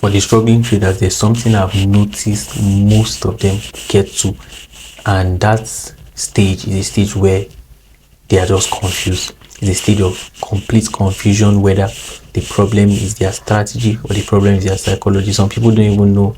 For the struggling traders, there's something I've noticed most of them get to, and that stage is a stage where they are just confused. It's a stage of complete confusion, whether the problem is their strategy or the problem is their psychology. Some people don't even know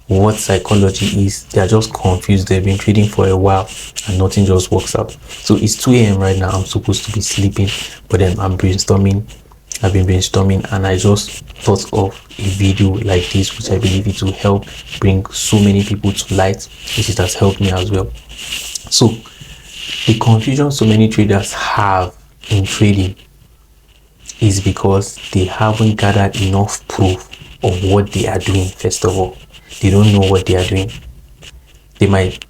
what psychology is. They are just confused. They've been trading for a while and nothing just works out. So it's 2 a.m. right now. I'm supposed to be sleeping, but then I've been brainstorming, and I just thought of a video like this, which I believe it will help bring so many people to light, which it has helped me as well. So the confusion so many traders have in trading is because they haven't gathered enough proof of what they are doing. First of all, they don't know what they are doing. They might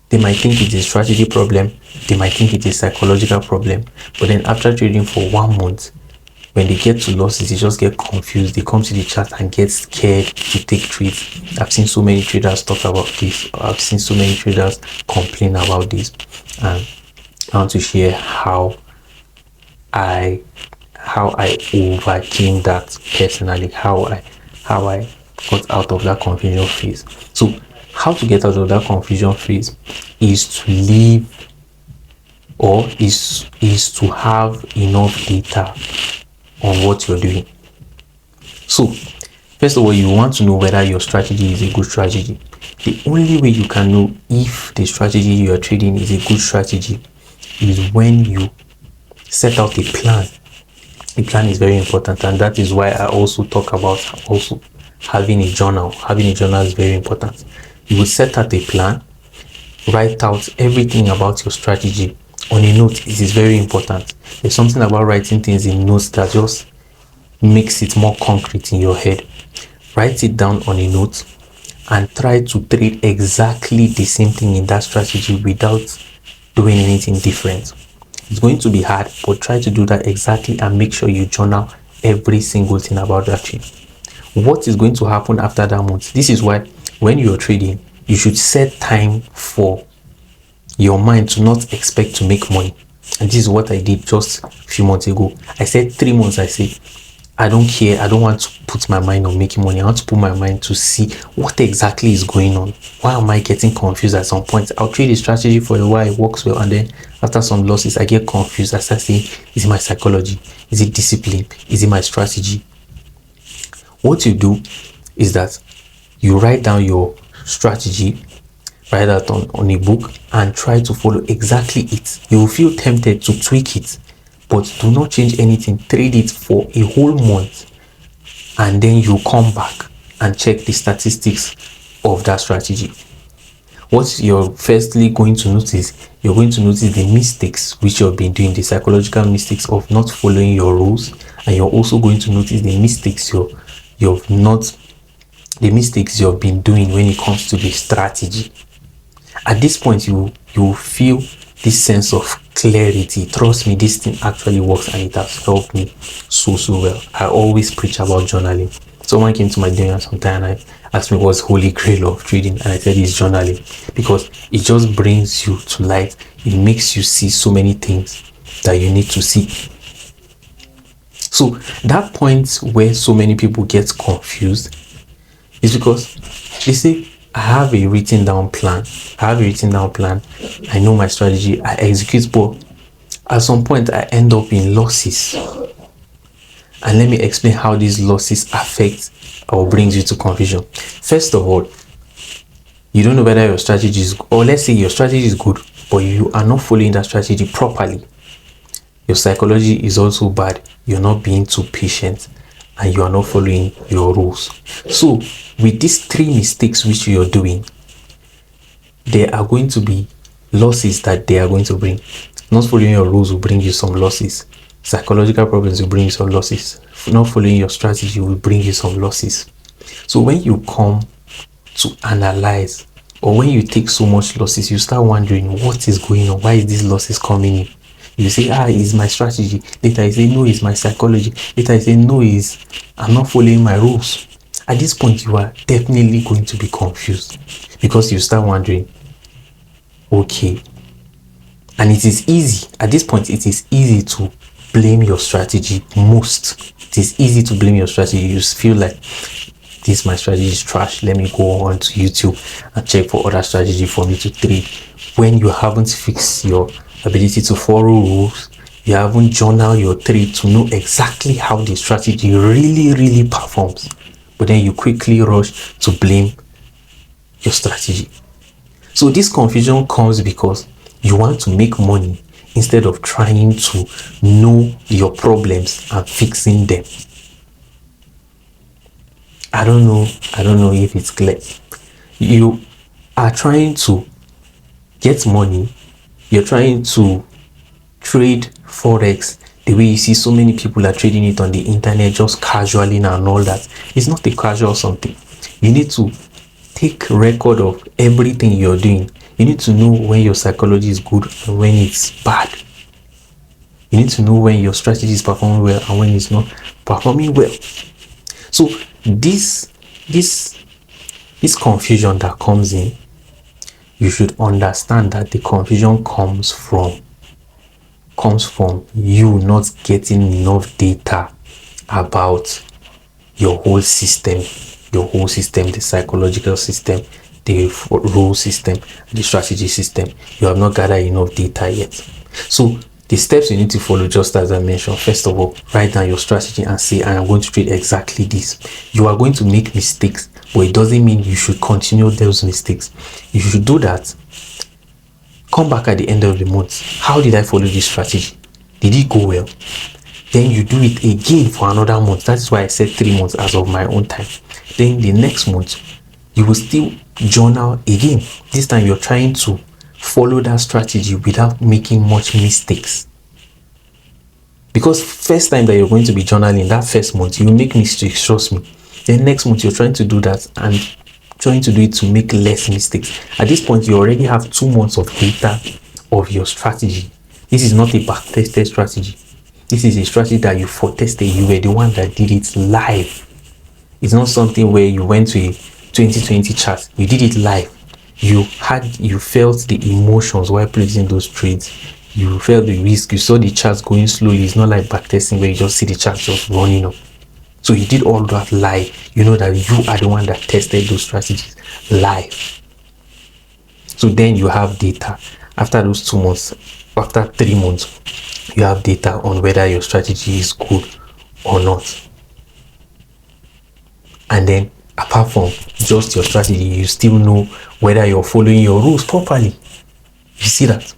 think it's a strategy problem, they might think it's a psychological problem, but then after trading for 1 month, when they get to losses, they just get confused. They come to the chart and get scared to take trades. I've seen so many traders talk about this. I've seen so many traders complain about this, and I want to share how I overcame that personally, how I got out of that confusion phase. So how to get out of that confusion phase is to leave, or is to have enough data on what you're doing. So first of all, you want to know whether your strategy is a good strategy. The only way you can know if the strategy you are trading is a good strategy is when you set out a plan. A plan is very important, and that is why I also talk about also having a journal. Having a journal is very important. You will set out a plan, write out everything about your strategy on a note. It is very important. There's something about writing things in notes that just makes it more concrete in your head. Write it down on a note and try to trade exactly the same thing in that strategy without doing anything different. It's going to be hard, but try to do that exactly and make sure you journal every single thing about that trade. What is going to happen after that month? This is why when you're trading, you should set time for your mind to not expect to make money. And this is what I did just a few months ago. I said 3 months, I said, I don't care. I don't want to put my mind on making money. I want to put my mind to see what exactly is going on. Why am I getting confused at some point? I'll trade a strategy for a while, it works well, and then after some losses, I get confused. I start saying, is it my psychology? Is it discipline? Is it my strategy? What you do is that you write down your strategy, write that on a book, and try to follow exactly it. You will feel tempted to tweak it, but do not change anything. Trade it for a whole month, and then you come back and check the statistics of that strategy. What you're firstly going to notice, you're going to notice the mistakes which you've been doing, the psychological mistakes of not following your rules, and you're also going to notice the mistakes you've been doing when it comes to the strategy. At this point, you will feel this sense of clarity. Trust me, this thing actually works, and it has helped me so well. I always preach about journaling. Someone came to my dinner sometime and asked me what's holy grail of trading, and I said it's journaling, because it just brings you to light. It makes you see so many things that you need to see. So that point where so many people get confused is because they say, I have a written down plan. I know my strategy. I execute, but at some point I end up in losses. And let me explain how these losses affect or brings you to confusion. First of all, you don't know whether your strategy is, or let's say your strategy is good, but you are not following that strategy properly. Your psychology is also bad. You're not being too patient, and you are not following your rules. So with these 3 mistakes which you're doing, there are going to be losses that they are going to bring. Not following your rules will bring you some losses. Psychological problems will bring you some losses. Not following your strategy will bring you some losses. So when you come to analyze, or when you take so much losses, you start wondering what is going on. Why is these losses coming in? You say, it's my strategy. Later I say, no, it's my psychology. Later I say, no, I'm not following my rules. At this point, you are definitely going to be confused, because you start wondering, okay. And it is easy. At this point, it is easy to blame your strategy most. It is easy to blame your strategy. You just feel like this my strategy is trash, let me go on to YouTube and check for other strategy for me to trade, when you haven't fixed your ability to follow rules, you haven't journal your trade to know exactly how the strategy really performs, but then you quickly rush to blame your strategy. So this confusion comes because you want to make money instead of trying to know your problems and fixing them. I don't know if it's clear. You are trying to get money, you're trying to trade Forex the way you see so many people are trading it on the internet just casually and all that. It's not a casual something. You need to take record of everything you're doing. You need to know when your psychology is good and when it's bad. You need to know when your strategy is performing well and when it's not performing well. So this confusion that comes in, you should understand that the confusion comes from you not getting enough data about your whole system, the psychological system, the rule system, the strategy system. You have not gathered enough data yet. So the steps you need to follow, just as I mentioned, first of all, write down your strategy and say, I am going to trade exactly this. You are going to make mistakes, but it doesn't mean you should continue those mistakes. You should do that. Come back at the end of the month. How did I follow this strategy? Did it go well? Then you do it again for another month. That's why I said 3 months as of my own time. Then the next month, you will still journal again. This time you're trying to follow that strategy without making much mistakes. Because first time that you're going to be journaling, that first month, you will make mistakes, trust me. Then next month, you're trying to do that and trying to do it to make less mistakes. At this point, you already have 2 months of data of your strategy. This is not a back-tested strategy. This is a strategy that you for-tested. You were the one that did it live. It's not something where you went to a 2020 chart. You did it live. You felt the emotions while placing those trades. You felt the risk. You saw the charts going slowly. It's not like backtesting where you just see the charts just running up. So you did all that live. You know that you are the one that tested those strategies live. So then you have data. After those 2 months, after 3 months, you have data on whether your strategy is good or not. And then apart from just your strategy, you still know whether you're following your rules properly. You see that?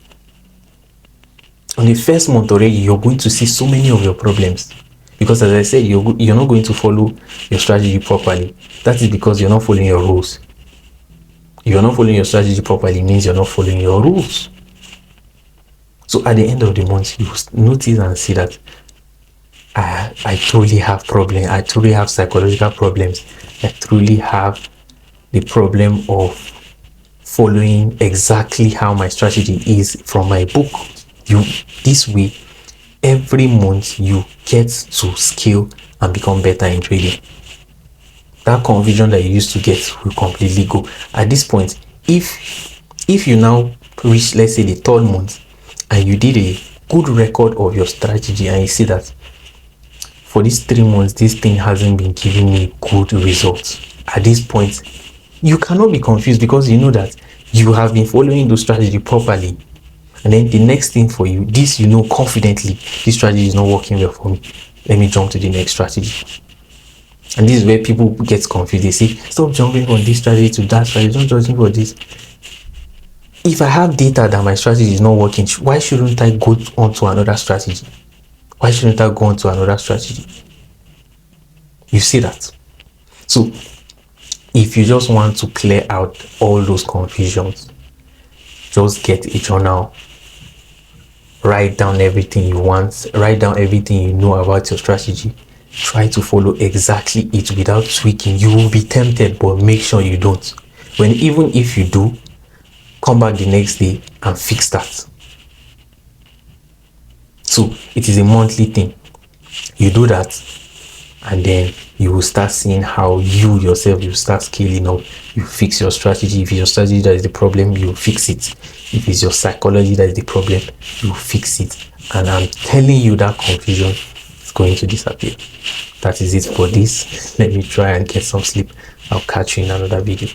On the first month already, you're going to see so many of your problems. Because as I said, you're not going to follow your strategy properly. That is because you're not following your rules. You're not following your strategy properly means you're not following your rules. So at the end of the month, you notice and see that I truly have problems. I truly have psychological problems. I truly have the problem of following exactly how my strategy is from my book. This way, every month you get to scale and become better in trading. That confusion that you used to get will completely go. At this point, if you now reach, let's say, the 3rd month and you did a good record of your strategy and you see that for these 3 months this thing hasn't been giving me good results, at this point you cannot be confused because you know that you have been following the strategy properly. And then the next thing for you, this you know confidently, this strategy is not working well for me, let me jump to the next strategy. And this is where people get confused. They say, stop jumping from this strategy to that strategy, don't judge for this. If I have data that my strategy is not working, why shouldn't I go on to another strategy? Why shouldn't I go on to another strategy? You see that? So if you just want to clear out all those confusions, just get a journal, write down everything you want, write down everything you know about your strategy. Try to follow exactly it without tweaking. You will be tempted, but make sure you don't. Even if you do, come back the next day and fix that. So it is a monthly thing. You do that, and then you will start seeing how you yourself, you start scaling up. You fix your strategy. If it's your strategy that is the problem, you fix it. If it's your psychology that is the problem, you fix it. And I'm telling you that confusion is going to disappear. that is it for this. Let me try and get some sleep. I'll catch you in another video.